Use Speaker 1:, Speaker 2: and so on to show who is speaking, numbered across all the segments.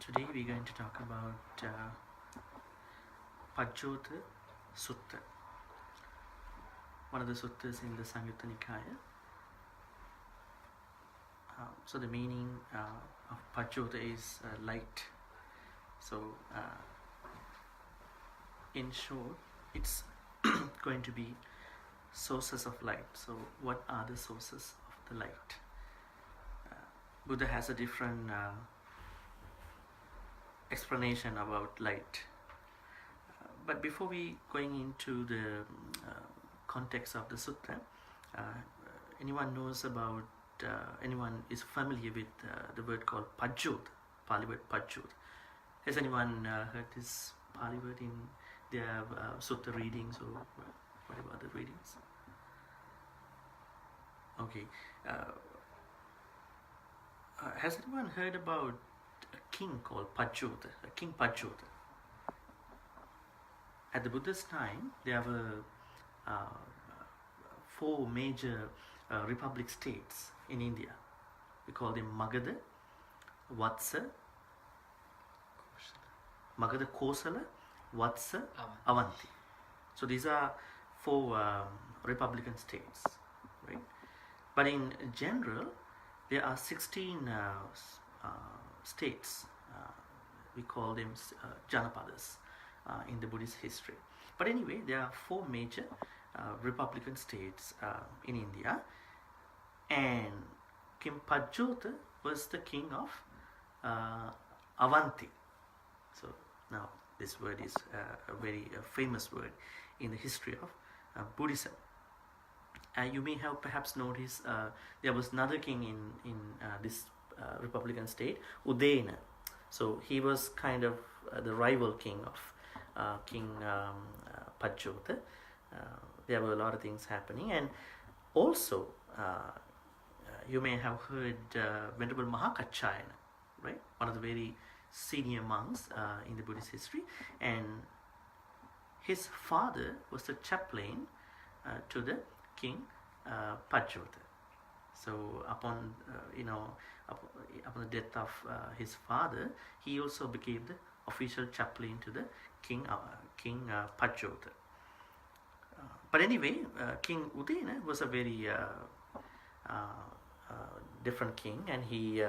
Speaker 1: Today we're going to talk about Pajjota Sutta, one of the suttas in the Samyutta Nikaya. So the meaning of Pajjota is light. So in short, it's going to be sources of light. So what are the sources of the light? Buddha has a different explanation about light. But before we going into the context of the sutta, anyone knows about, anyone is familiar with the word called Pajjota, Pali word Pajjota. Has anyone heard this Pali word in their sutta readings or whatever other readings? Okay. Has anyone heard about a king called Pajjota, a king Pajjota? At the Buddha's time, there were four major republic states in India. We call them Magadha, Vatsa, Magadha, Kosala, Vatsa, Avanti. So these are four republican states, right? But in general, there are 16 states. We call them Janapadas in the Buddhist history. But anyway, there are four major republican states in India, and King Pajjota was the king of Avanti. So now this word is a very famous word in the history of Buddhism. You may have perhaps noticed there was another king in this republican state, Udena. So he was kind of the rival king of King Pajjota. There were a lot of things happening, and also you may have heard Venerable Mahakachayana, right? One of the very senior monks in the Buddhist history, and his father was the chaplain to the King Pajjota. So upon upon the death of his father, he also became the official chaplain to the King Pajjota. But anyway, King Udena was a very different king, and he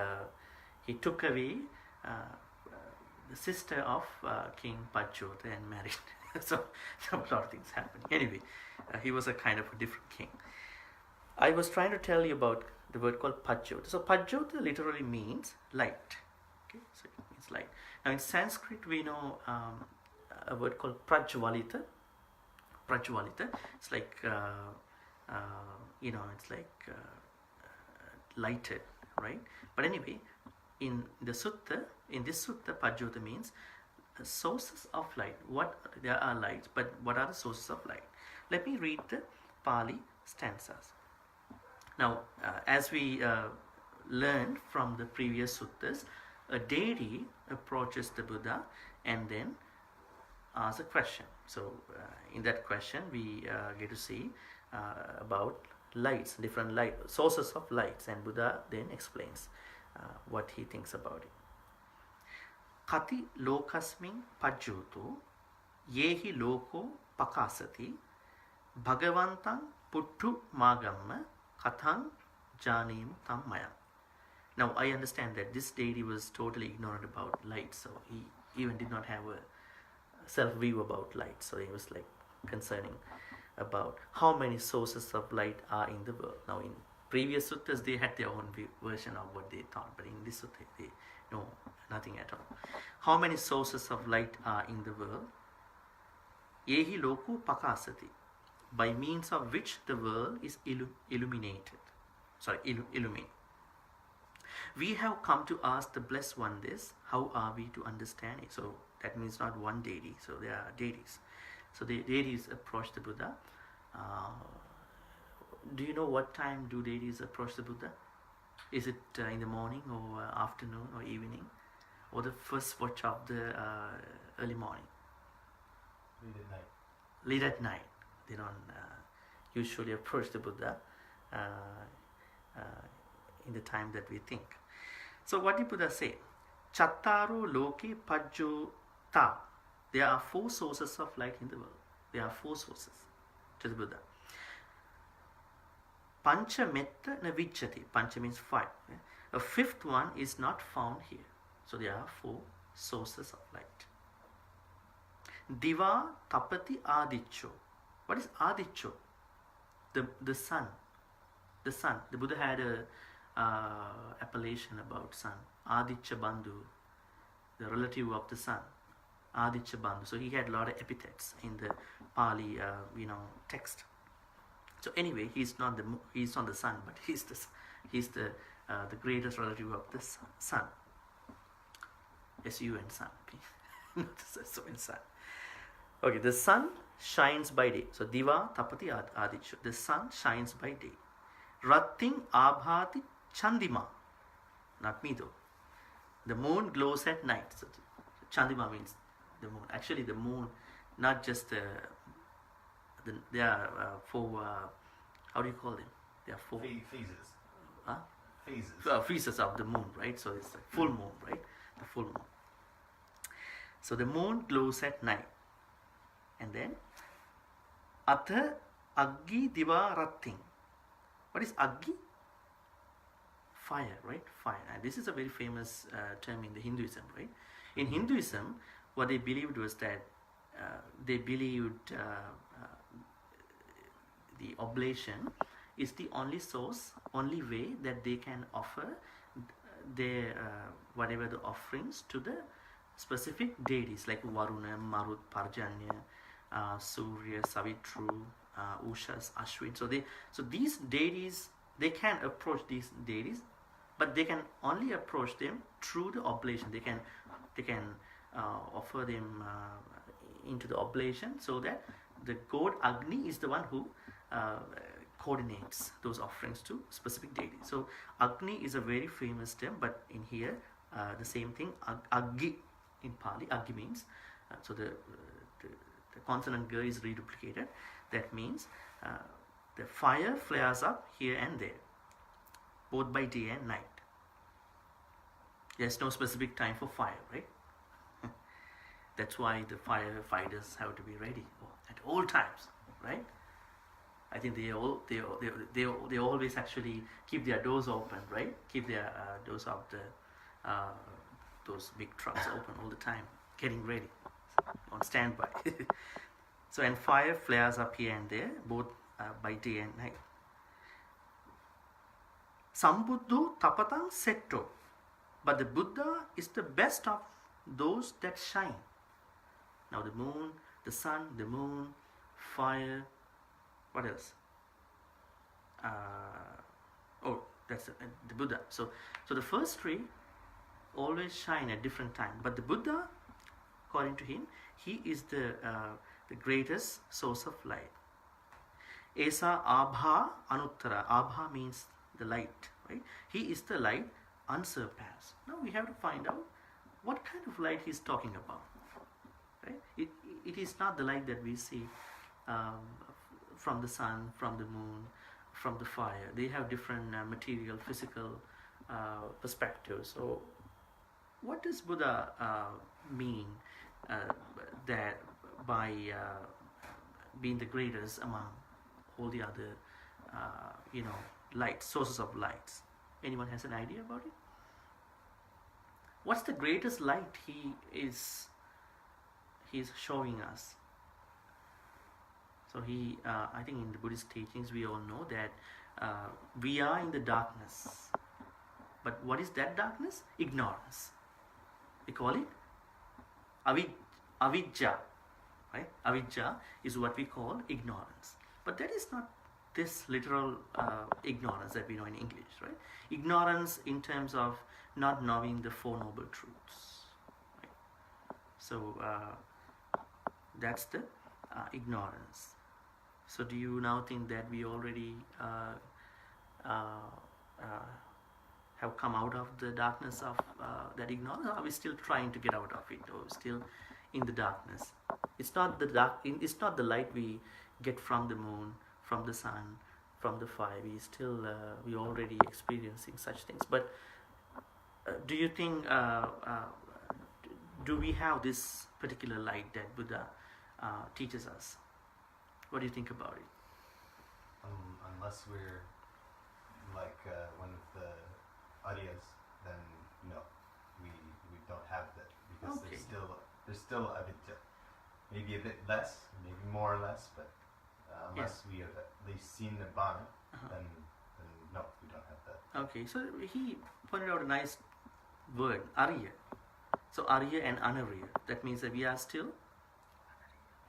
Speaker 1: took away the sister of King Pajjota and married. So a lot of things happened. Anyway, he was a kind of a different king. I was trying to tell you about the word called Pajjota. So Pajjota literally means light. Okay, so it means light. Now in Sanskrit we know a word called Prajvalita. Prajvalita. It's like it's like lighted, right? But anyway, in this sutta, Pajjota means sources of light. There are lights, but what are the sources of light? Let me read the Pali stanzas. Now, as we learned from the previous suttas, a deity approaches the Buddha and then asks a question. So, in that question, we get to see about lights, different light sources of lights, and Buddha then explains what he thinks about it. Kati lokasmin pajjoto yehi loko pakasati bhagavantam puttu magamma kathang janim tam maya. Now I understand that this deity was totally ignorant about light, so he even did not have a self-view about light. So he was like concerning about how many sources of light are in the world. Now in previous suttas they had their own version of what they thought, but in this sutta they know nothing at all. How many sources of light are in the world? Yehi loku pakasati, by means of which the world is illuminated. Illuminate. We have come to ask the Blessed One this, how are we to understand it? So that means not one deity, so there are deities. So the deities approach the Buddha. Do you know what time do deities approach the Buddha? Is it in the morning or afternoon or evening, or the first watch of the early morning?
Speaker 2: Late at night.
Speaker 1: Late at night. They don't usually approach the Buddha in the time that we think. So what did Buddha say? Chattaro loke pajjota. There are 4 sources of light in the world. There are 4 sources to the Buddha. Pancha metta na vichati. Pancha means 5. A 5th one is not found here. So there are 4 sources of light. Diva tapati adicho. What is adicho? The sun. The sun. The Buddha had a appellation about sun. Aditya Bandhu, the relative of the sun. Aditya Bandhu. So he had a lot of epithets in the Pali, text. So anyway, he's not the sun, but he's the greatest relative of the sun. S-U-N, sun. Okay, not S-O-N, sun. Okay, the sun shines by day. So Diva Tapati Aditya. The sun shines by day. Ratting Abhati Chandima. Not me though. The moon glows at night. So Chandima means the moon. Actually, the moon, not just there are 4. How do you call them? There are 4
Speaker 2: phases.
Speaker 1: Huh?
Speaker 2: Phases.
Speaker 1: Phases of the moon, right? So it's like full moon, right? The full moon. So the moon glows at night. And then Atha Aggi Diva Ratting. What is Aggi? Fire, right? Fire. And this is a very famous term in the Hinduism, right? In Hinduism, what they believed was that they believed the oblation is the only source, only way that they can offer their whatever the offerings to the specific deities like Varuna, Marut, Parjanya, Surya, Savitru, Ushas, Ashwin. So these deities, they can approach these deities, but they can only approach them through the oblation. They can offer them into the oblation, so that the god Agni is the one who coordinates those offerings to specific deities. So Agni is a very famous term, but in here the same thing. Aggi in Pali, Aggi means so the consonant G is reduplicated. That means the fire flares up here and there, both by day and night. There's no specific time for fire, right? That's why the firefighters have to be ready at all times, right? I think they always actually keep their doors open, right? Keep their doors of those big trucks open all the time, getting ready, on standby. So, and fire flares up here and there, both by day and night. Sambuddho tapatang setto. But the Buddha is the best of those that shine. Now the moon, the sun, the moon, fire, what else? That's the Buddha. So the first 3 always shine at different time. But the Buddha, according to him, he is the greatest source of light. Esa Abha Anuttara. Abha means the light, right? He is the light unsurpassed. Now we have to find out what kind of light he's talking about, right? It is not the light that we see from the sun, from the moon, from the fire. They have different material, physical perspectives. So what does Buddha mean that by being the greatest among all the other light sources of lights? Anyone has an idea about it? What's the greatest light he's showing us? So I think in the Buddhist teachings we all know that we are in the darkness. But what is that darkness? Ignorance. We call it avidya, right? Avidya is what we call ignorance. But that is not this literal ignorance that we know in English, right? Ignorance in terms of not knowing the 4 noble truths, right? So that's the ignorance. So do you now think that we already have come out of the darkness of that ignorance? Or are we still trying to get out of it, or still in the darkness? It's not the light we get from the moon, from the sun, from the fire. We already experiencing such things. But do you think do we have this particular light that Buddha teaches us? What do you think about it?
Speaker 2: Unless we're like one of the Aryas, then no, we don't have that, because
Speaker 1: Okay.
Speaker 2: there's still avidya, maybe a bit less, maybe more or less, but unless we have at least seen Nibbana, then no, we don't have that.
Speaker 1: Okay, so he pointed out a nice word, Arya. So Arya and Anarya. That means that we are still.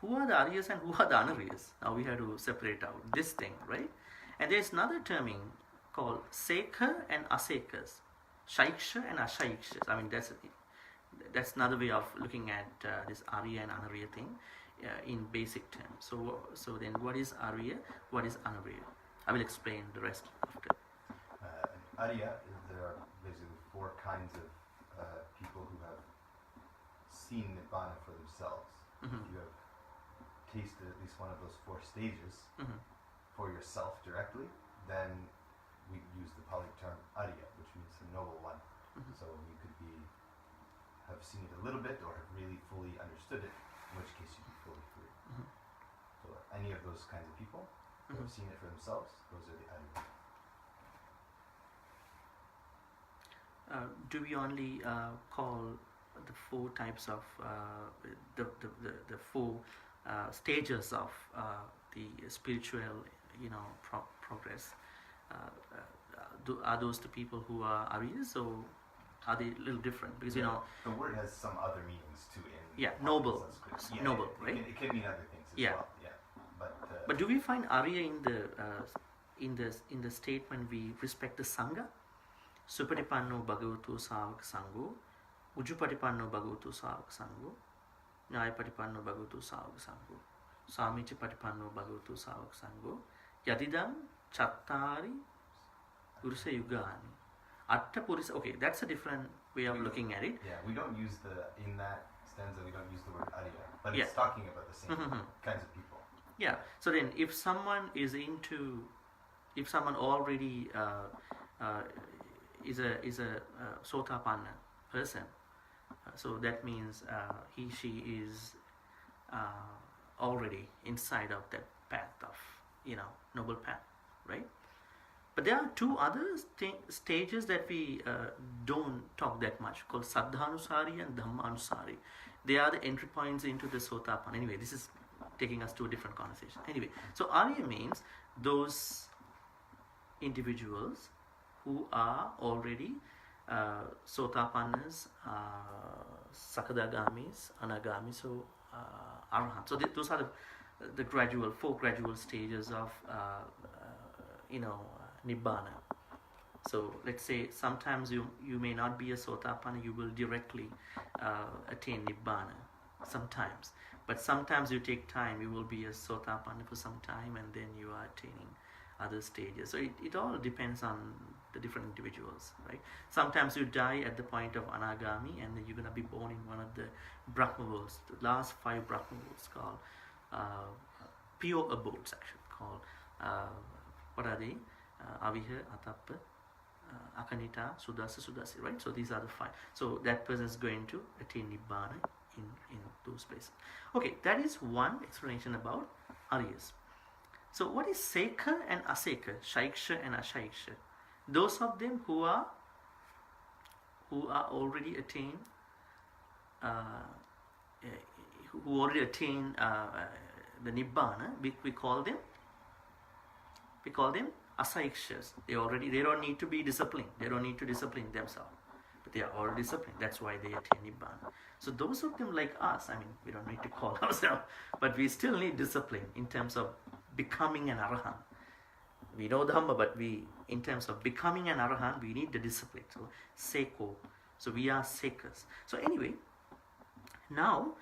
Speaker 1: Who are the Aryas and who are the Anaryas? Now we have to separate out this thing, right? And there's another terming called Sekha and Asekas, Shaiksha and Ashaikshas. I mean, that's another way of looking at this Arya and Anarya thing in basic terms. So then, what is Arya? What is Anarya? I will explain the rest after.
Speaker 2: In Arya, there are basically 4 kinds of people who have seen Nibbana for themselves.
Speaker 1: Mm-hmm.
Speaker 2: You have tasted at least one of those 4 stages for yourself directly, then we use the Pali term Arya, which means the noble one. So you could have seen it a little bit or have really fully understood it, in which case you'd be fully free. So any of those kinds of people who have seen it for themselves, those are the Arya.
Speaker 1: Do we only call the 4 types of the 4 stages of the spiritual, progress? Are those the people who are Aryas, or are they a little different? Because
Speaker 2: the word has some other meanings too.
Speaker 1: Noble,
Speaker 2: Yeah,
Speaker 1: noble, right?
Speaker 2: It can mean other things as well. Yeah,
Speaker 1: but do we find Arya in the statement we respect the Sangha? Supatipanno Bhagavato Savaka Sangho, Ujupatipanno Bhagavato Savaka Sangho, Nyayapatipanno Bhagavato Savaka Sangho, Samichi Patipanno Bhagavato Savaka Sangho, Yadidam Chattari Purisa Yugani. Atta Purisa. Okay, that's a different way of looking at it.
Speaker 2: Yeah, we don't use in that stanza, we don't use the word Arya, but it's talking about the same kinds of people.
Speaker 1: Yeah, so then if someone already is a Sotapanna person, so that means she is already inside of that path of noble path, right? But there are 2 other stages that we don't talk that much, called Saddhanusari and Dhammanusari. They are the entry points into the Sotapanna. Anyway, this is taking us to a different conversation. Anyway, so Arya means those individuals who are already Sotapannas, Sakadagamis, Anagamis, so Arahant. So those are the 4 gradual stages of Nibbana. So let's say sometimes you may not be a Sotapanna, you will directly attain Nibbana sometimes. But sometimes you take time, you will be a Sotapanna for some time, and then you are attaining other stages. So it all depends on the different individuals, right? Sometimes you die at the point of Anagami, and then you're going to be born in one of the Brahma worlds, the last 5 Brahma worlds, called pure abodes, actually, called what are they? Aviha, Atappa, Akanita, Sudasa, Sudasi, right? So these are the 5. So that person is going to attain Nibbana in those places. Okay, that is one explanation about Aryas. So what is Sekha and Asekha, Shaiksha and Ashaiksha? Those of them who are already attained, the Nibbana, we call them Asaikshas. They don't need to be disciplined. They don't need to discipline themselves. But they are already disciplined. That's why they attain Nibbana. So those of them like us, I mean, we don't need to call ourselves, but we still need discipline in terms of becoming an Arahant. We know Dhamma, but in terms of becoming an Arahant, we need the discipline. So Seko. So we are Sekas. So anyway, now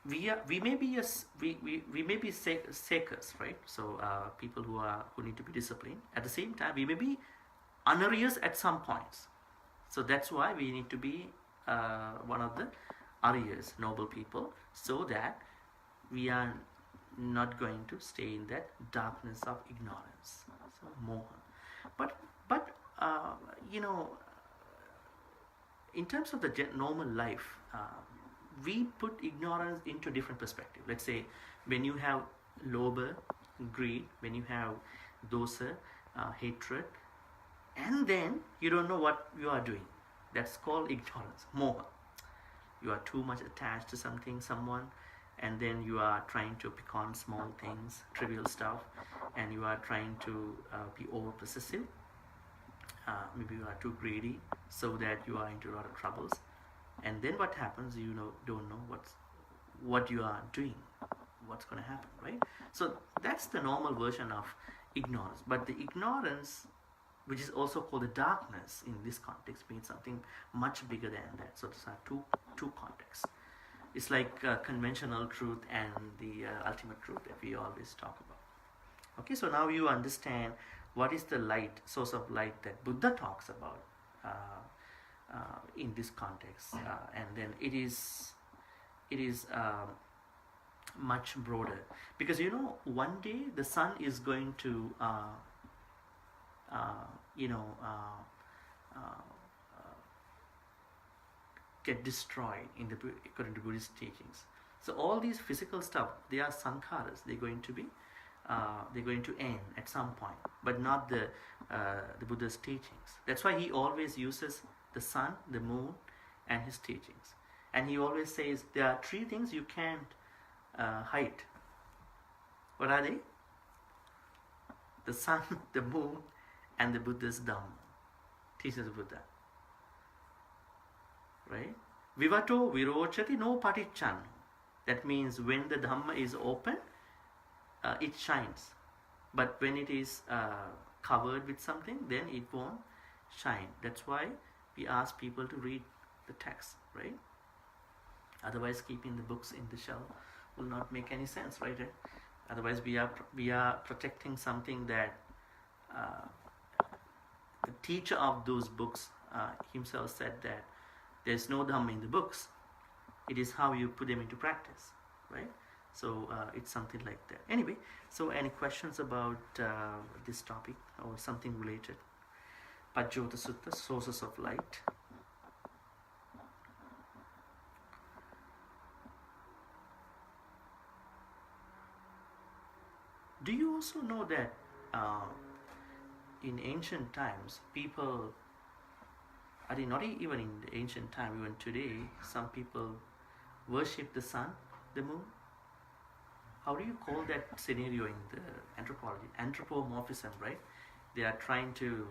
Speaker 1: we may be Sekas, right? So people who need to be disciplined. At the same time, we may be Anaryas at some points. So that's why we need to be one of the Aryas, noble people, so that we are not going to stay in that darkness of ignorance, so moha. But in terms of the normal life, we put ignorance into different perspective. Let's say when you have lobha, greed, when you have dosa, hatred, and then you don't know what you are doing. That's called ignorance, moha. You are too much attached to something, someone, and then you are trying to pick on small things, trivial stuff, and you are trying to be over possessive. Maybe you are too greedy, so that you are into a lot of troubles. And then what happens? You don't know what you are doing, what's going to happen, right? So that's the normal version of ignorance. But the ignorance, which is also called the darkness in this context, means something much bigger than that. So these are two contexts. It's like conventional truth and the ultimate truth that we always talk about. Okay, so now you understand what is the light, source of light that Buddha talks about in this context, and then it is much broader, because one day the sun is going to get destroyed according to Buddhist teachings. So all these physical stuff, they are sankharas. They're going to end at some point, but not the Buddha's teachings. That's why he always uses the sun, the moon, and his teachings. And he always says there are three things you can't hide. What are they? The sun, the moon, and the Buddha's Dhamma, teaches of Buddha. Right? Vivato virochati no patichan. That means when the Dhamma is open, it shines. But when it is covered with something, then it won't shine. That's why we ask people to read the text, right? Otherwise, keeping the books in the shelf will not make any sense, right? Otherwise, we are protecting something that the teacher of those books himself said that there's no Dhamma in the books. It is how you put them into practice, right? So it's something like that. Anyway, so any questions about this topic or something related? Pajjota Sutta, sources of light. Do you also know that in ancient times, people, I think not even in the ancient time, even today, some people worship the sun, the moon? How do you call that scenario in the anthropology? Anthropomorphism, right? They are trying to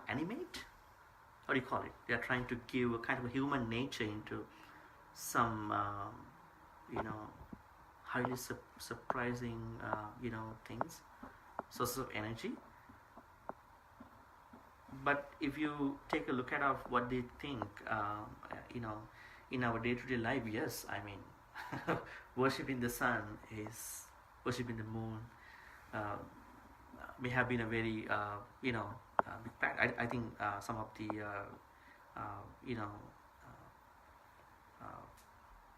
Speaker 1: animate? What do you call it? They are trying to give a kind of a human nature into some, highly surprising, things, sources of energy. But if you take a look at what they think, in our day-to-day life, yes, I mean, worshipping the sun is worshipping the moon. May have been a very, big practice. I think some of the,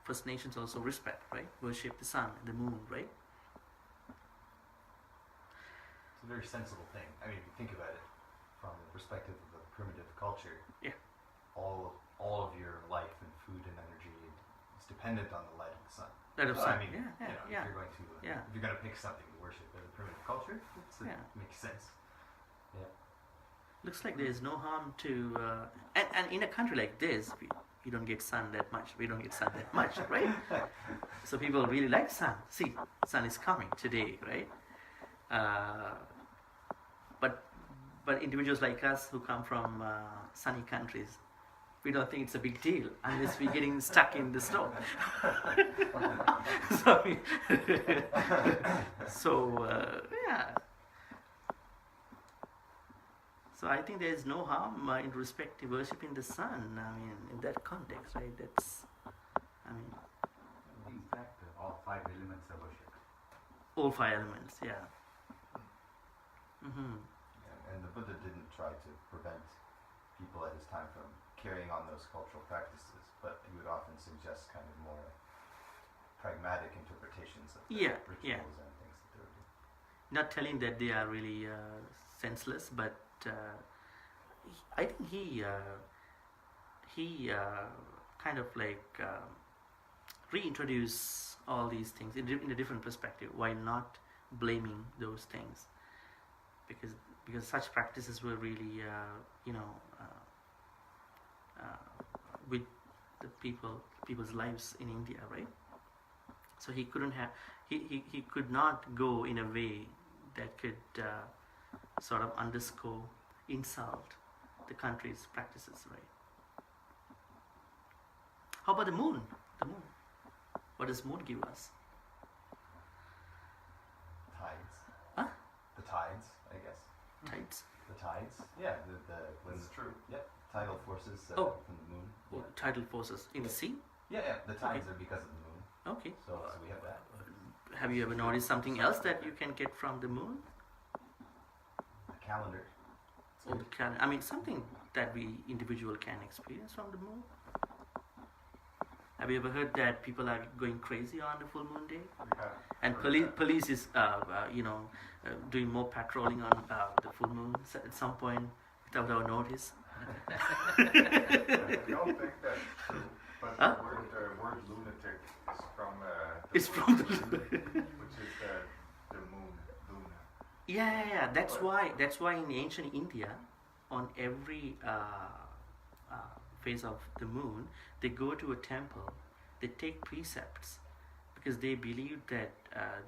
Speaker 1: First Nations also respect, right? Worship the sun and the moon, right?
Speaker 2: It's a very sensible thing. I mean, if you think about it from the perspective of a primitive culture,
Speaker 1: yeah,
Speaker 2: all of your life and food and energy is dependent on the light of the sun.
Speaker 1: Light of
Speaker 2: So,
Speaker 1: sun.
Speaker 2: I mean,
Speaker 1: yeah.
Speaker 2: if you're going to pick something to worship as a primitive culture, it makes sense. Yeah.
Speaker 1: Looks like there is no harm to, and in a country like this, you don't get sun that much. We don't get sun that much, right? So people really like sun. See, sun is coming today, right? But individuals like us who come from sunny countries, we don't think it's a big deal unless we're getting stuck in the snow. Yeah. So I think there is no harm in respect to worshipping the sun. I mean, in that context, right? That's, I mean,
Speaker 3: in fact, all five elements are worshipped.
Speaker 1: All five elements, yeah. Mm-hmm.
Speaker 2: And the Buddha didn't try to prevent people at his time from carrying on those cultural practices, but he would often suggest kind of more pragmatic interpretations of the rituals and things that they were doing.
Speaker 1: Not telling that they are really senseless, but I think he kind of like reintroduce all these things in a different perspective, while not blaming those things, because such practices were really with the people's lives in India, right? So he couldn't have he could not go in a way that could sort of underscore, insult the country's practices, right? How about the moon? The moon. What does moon give us?
Speaker 2: Tides.
Speaker 1: Huh?
Speaker 2: The tides, I guess.
Speaker 1: Tides.
Speaker 2: The tides. Yeah, the when
Speaker 3: It's true.
Speaker 2: Yep. Tidal forces
Speaker 1: Oh.
Speaker 2: from the moon.
Speaker 1: Oh,
Speaker 2: Yeah.
Speaker 1: tidal forces in the sea.
Speaker 2: Yeah. The tides are because of the moon.
Speaker 1: Okay.
Speaker 2: So we have that.
Speaker 1: Have you ever noticed something else that you can get from the moon?
Speaker 2: The calendar.
Speaker 1: Or I mean, something that we individual can experience from the moon. Have you ever heard that people are going crazy on the full moon day? And police is doing more patrolling on the full moon at some point without our notice.
Speaker 4: I don't think that's true, but
Speaker 1: Huh?
Speaker 4: the word lunatic is from
Speaker 1: It's from the
Speaker 4: which is the moon, luna.
Speaker 1: yeah. That's why in ancient India, on every phase of the moon, they go to a temple. They take precepts because they believe that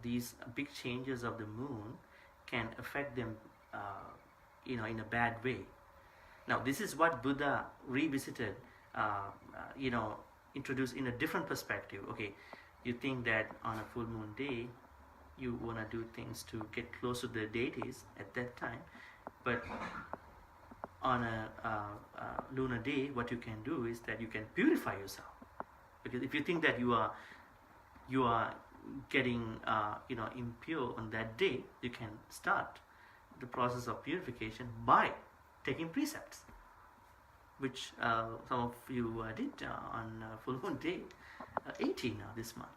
Speaker 1: these big changes of the moon can affect them, in a bad way. Now, this is what Buddha revisited, introduced in a different perspective. Okay, you think that on a full moon day, you want to do things to get close to the deities at that time, but on a lunar day, what you can do is that you can purify yourself. Because if you think that you are getting impure on that day, you can start the process of purification by taking precepts, which some of you did on full moon day 18 this month.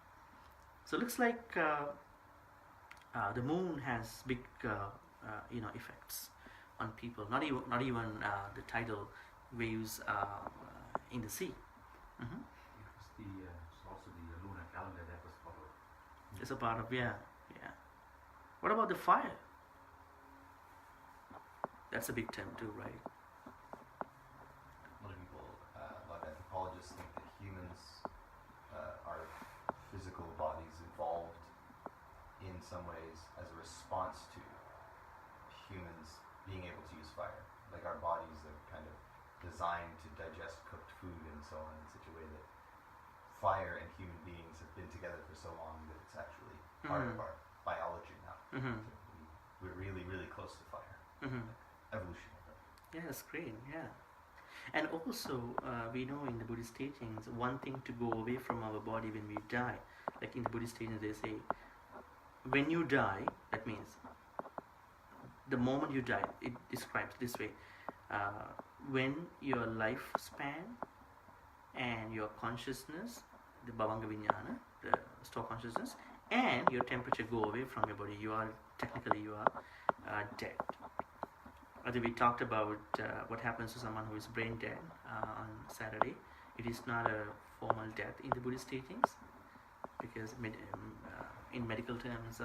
Speaker 1: So looks like the moon has big effects on people. Not even the tidal waves in the sea. Mm-hmm.
Speaker 3: It's also the lunar calendar that was followed.
Speaker 1: It's a part of yeah. What about the fire? That's a big term too, right?
Speaker 2: A lot of people, a lot of anthropologists think that humans are physical bodies evolved in some ways as a response to humans being able to use fire. Like our bodies are kind of designed to digest cooked food and so on in such a way that fire and human beings have been together for so long that it's actually part of our biology now.
Speaker 1: Mm-hmm.
Speaker 2: So we're really, really close to fire.
Speaker 1: Mm-hmm.
Speaker 2: Evolution.
Speaker 1: Yeah, that's great. Yeah, and also we know in the Buddhist teachings, one thing to go away from our body when we die. Like in the Buddhist teachings, they say, when you die, that means the moment you die. It describes this way: when your lifespan and your consciousness, the bhavanga vijnana, the store consciousness, and your temperature go away from your body. You are dead. We talked about what happens to someone who is brain dead on Saturday. It is not a formal death in the Buddhist teachings, because in medical terms,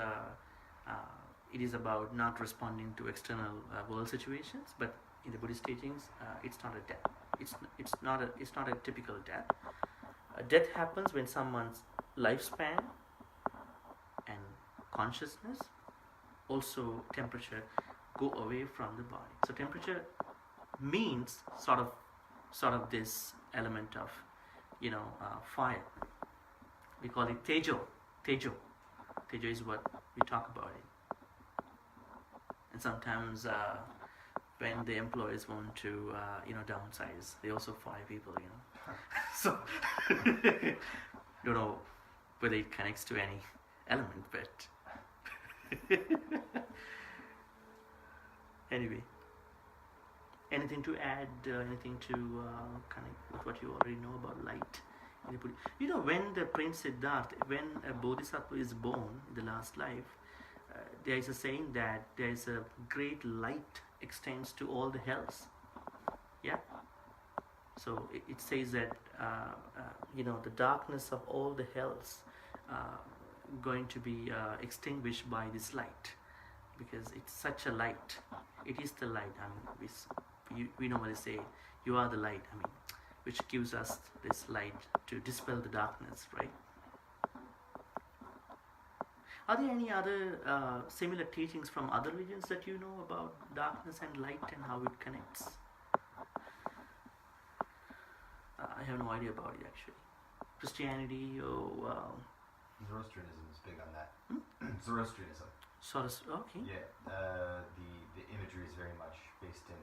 Speaker 1: it is about not responding to external world situations. But in the Buddhist teachings, it's not a death. It's not a typical death. A death happens when someone's lifespan and consciousness, also temperature, go away from the body. So temperature means sort of this element of fire. We call it tejo. Tejo is what we talk about it. And sometimes when the employers want to downsize, they also fire people. So don't know whether it connects to any element, but anyway, anything to add? Anything to connect with what you already know about light? When the Prince Siddhartha, when a Bodhisattva is born in the last life, there is a saying that there is a great light extends to all the hells. Yeah. So it says that the darkness of all the hells going to be extinguished by this light, because it's such a light. It is the light. I mean, we normally say, "You are the light." I mean, which gives us this light to dispel the darkness, right? Are there any other similar teachings from other religions that you know about darkness and light and how it connects? I have no idea about it actually. Christianity or
Speaker 2: Zoroastrianism is big on that. Zoroastrianism.
Speaker 1: Okay.
Speaker 2: Yeah. The imagery is very much based in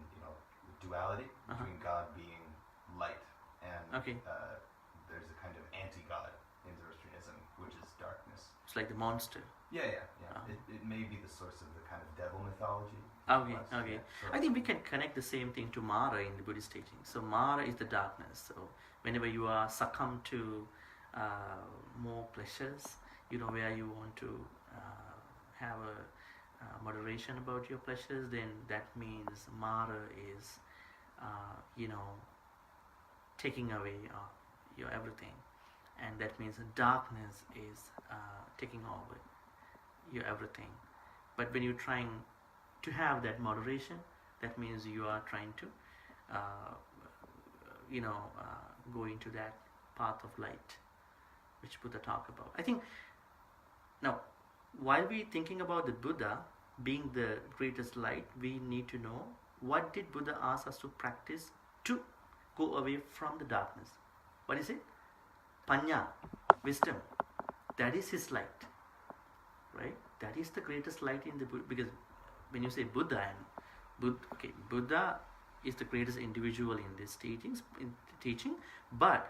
Speaker 2: duality between God being light and there's a kind of anti-God in Zoroastrianism, which is darkness.
Speaker 1: It's like the monster.
Speaker 2: Yeah. It may be the source of the kind of devil mythology.
Speaker 1: Okay.
Speaker 2: Yeah, so
Speaker 1: I think we can connect the same thing to Mara in the Buddhist teaching. So Mara is the darkness. So whenever you are succumb to more pleasures, where you want to have a moderation about your pleasures, then that means Mara is, taking away your everything, and that means darkness is taking over your everything. But when you're trying to have that moderation, that means you are trying to go into that path of light which Buddha talked about. I think now, while we thinking about the Buddha being the greatest light, we need to know, what did Buddha ask us to practice to go away from the darkness? What is it? Panya, wisdom. That is his light, right? That is the greatest light in the Buddha, because when you say Buddha Buddha is the greatest individual in this teaching, but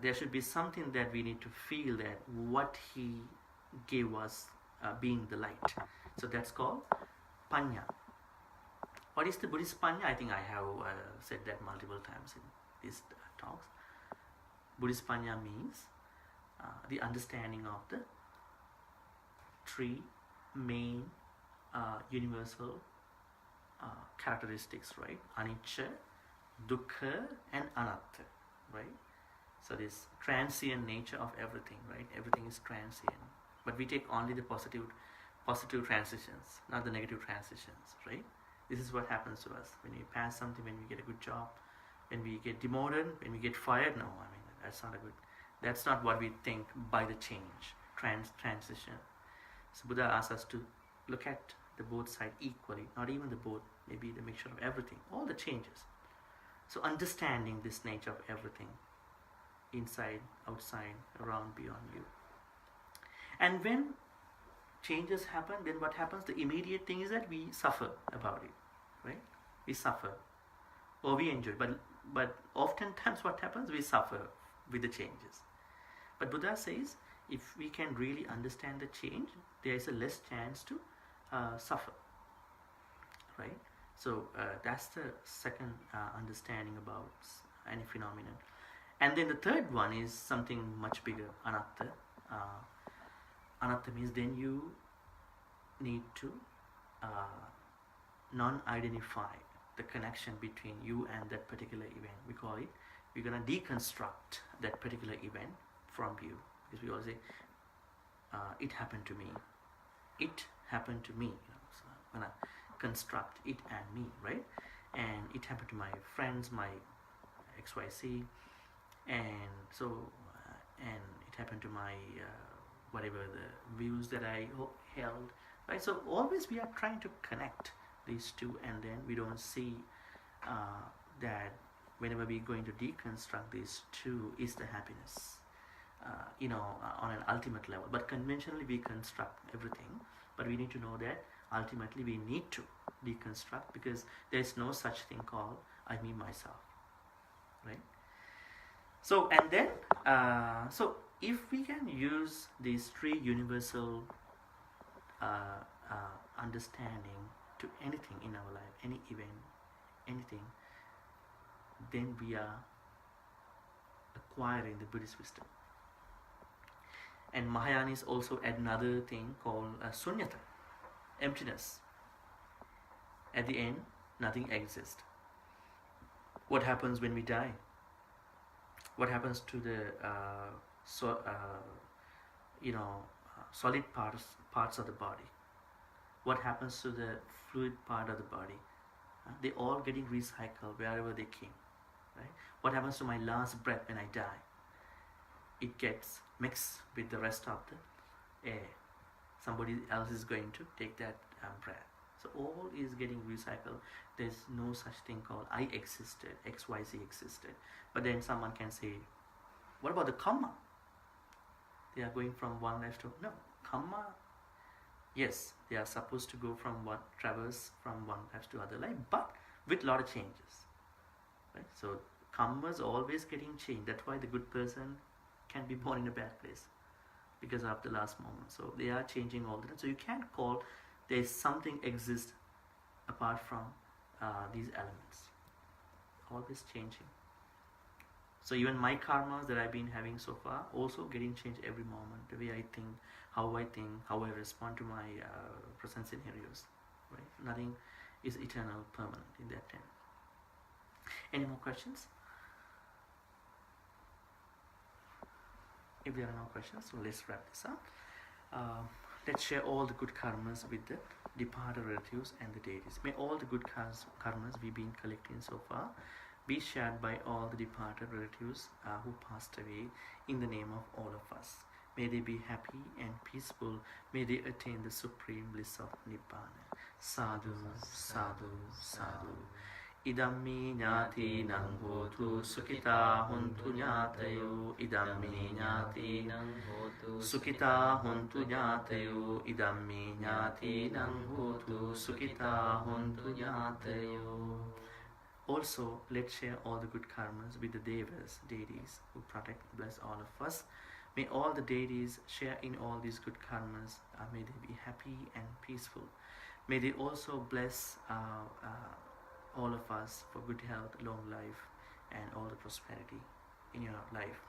Speaker 1: there should be something that we need to feel, that what he gave us being the light. So that's called Panya. What is the Buddhist Panya? I think I have said that multiple times in these talks. Buddhist Panya means the understanding of the three main universal characteristics, right? Anicca, Dukkha, and Anatta, right? So this transient nature of everything, right? Everything is transient, but we take only the positive transitions, not the negative transitions, right? This is what happens to us when we pass something, when we get a good job, when we get demoted, when we get fired. No, I mean, that's not what we think by the change, transition. So Buddha asks us to look at the both sides equally, not even the both, maybe the mixture of everything, all the changes. So understanding this nature of everything, inside, outside, around, beyond you. And when changes happen, then what happens? The immediate thing is that we suffer about it, right? We suffer, or we enjoy. But oftentimes what happens? We suffer with the changes. But Buddha says, if we can really understand the change, there is a less chance to suffer, right? So that's the second understanding about any phenomenon. And then the third one is something much bigger, Anatta. Anatta means then you need to non-identify the connection between you and that particular event. We call it, we're going to deconstruct that particular event from you. Because we always say, it happened to me. It happened to me. So I'm going to construct it and me, right? And it happened to my friends, my XYZ. And so, and it happened to my whatever the views that I held, right? So always we are trying to connect these two, and then we don't see that whenever we're going to deconstruct these two is the happiness, on an ultimate level. But conventionally we construct everything, but we need to know that ultimately we need to deconstruct, because there is no such thing called I, me, myself, right? So, and then, so if we can use these three universal understanding to anything in our life, any event, anything, then we are acquiring the Buddhist wisdom. And Mahayanis also add another thing called sunyata, emptiness. At the end, nothing exists. What happens when we die? What happens to the solid parts of the body? What happens to the fluid part of the body? They all getting recycled wherever they came, right? What happens to my last breath when I die? It gets mixed with the rest of the air. Somebody else is going to take that breath. So all is getting recycled. There's no such thing called I existed, XYZ existed. But then someone can say, what about the karma? They are going from one life to no. Karma, yes, they are supposed to go from traverse from one life to other life, but with a lot of changes. Right? So karma is always getting changed. That's why the good person can be born in a bad place, because of the last moment. So they are changing all the time. So you can't call there is something exists apart from these elements. Always changing. So even my karmas that I've been having so far also getting changed every moment. The way I think, how I respond to my present scenarios. Right? Nothing is eternal, permanent in that time. Any more questions? If there are no questions, so let's wrap this up. Let's share all the good karmas with the departed relatives and the deities. May all the good karmas we've been collecting so far be shared by all the departed relatives who passed away in the name of all of us. May they be happy and peaceful. May they attain the supreme bliss of Nibbana. Sadhu, sadhu, sadhu. Idammi ñāti nang hotu sukita hontu ñātayo. Idammi ñāti nang hotu sukita hontu ñātayo. Idammi ñāti nang hotu sukita hontu ñātayo. Also, let's share all the good karmas with the devas, deities, who protect and bless all of us. May all the deities share in all these good karmas. May they be happy and peaceful. May they also bless all of us for good health, long life, and all the prosperity in your life.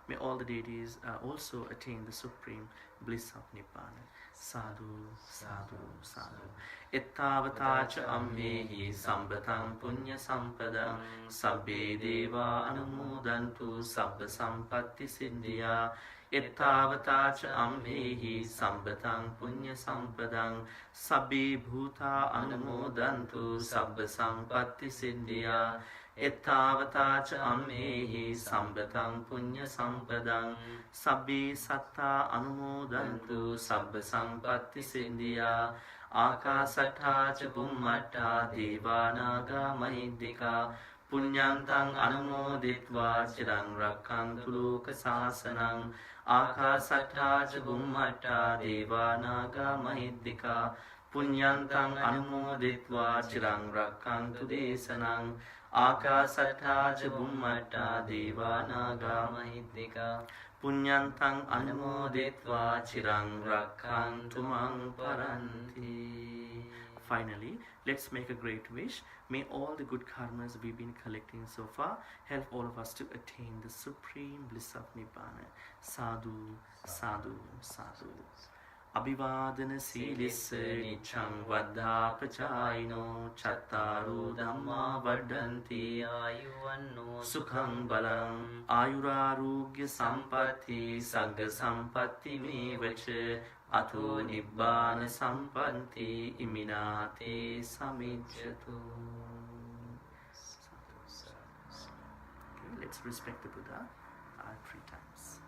Speaker 1: May all the deities also attain the supreme bliss of Nibbana. Sadhu, sadhu, sadhu. Ettavatacha ammehi sambatam punya sampadam sabbe deva anumodantu sabba sampatti siddhya. Ettavatacha ammehi sambatam punya sampadam sabbe bhuta anumodantu sabba sampatti siddhya. Ettavatacha ammehi sambatam punya sampadam sabbe satta anumodantu sabba sampatti siddhya. Akasatthacha bhummatta devanaga mahiddhika punyantang anumoditva chirang rakkantu loka sasanam. Akasatthacha bhummatta devanaga mahiddhika punyantang anumoditva chirang rakkantu desanam. Akasatthacha bhummatta devanaga mahiddhika punyantang anumoditva chirang rakkantu mang paranti. Finally, let's make a great wish. May all the good karmas we've been collecting so far help all of us to attain the supreme bliss of Nibbana. Sadhu, sadhu, sadhu. Abhivadana silissa niccang vaddhapachayino chattaru dhamma vardhanti ayuvanno sukhang balam ayurarugya sampatti sagga sampatti mevacha ato nibbana sampatti iminate samijjatu. Okay, let's respect the Buddha 3 times.